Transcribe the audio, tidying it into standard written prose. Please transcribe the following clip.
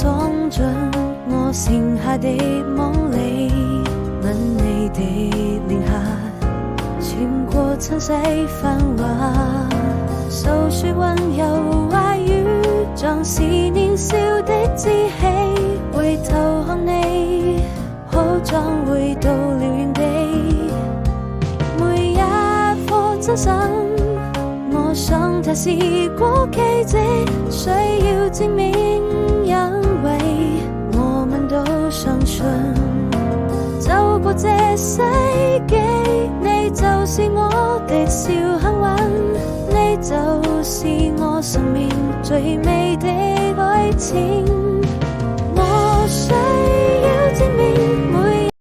裝進我剩下的夢裡，吻你的臉頰，穿過塵世繁華，訴說溫柔話語，像是年少的志氣。回頭看你，好像回到了原地，每一顆真心，我想它是過奇蹟，需要證明，因為我們都相信，走過這世紀，你就是我的小幸運，你就是我生命最美的愛情。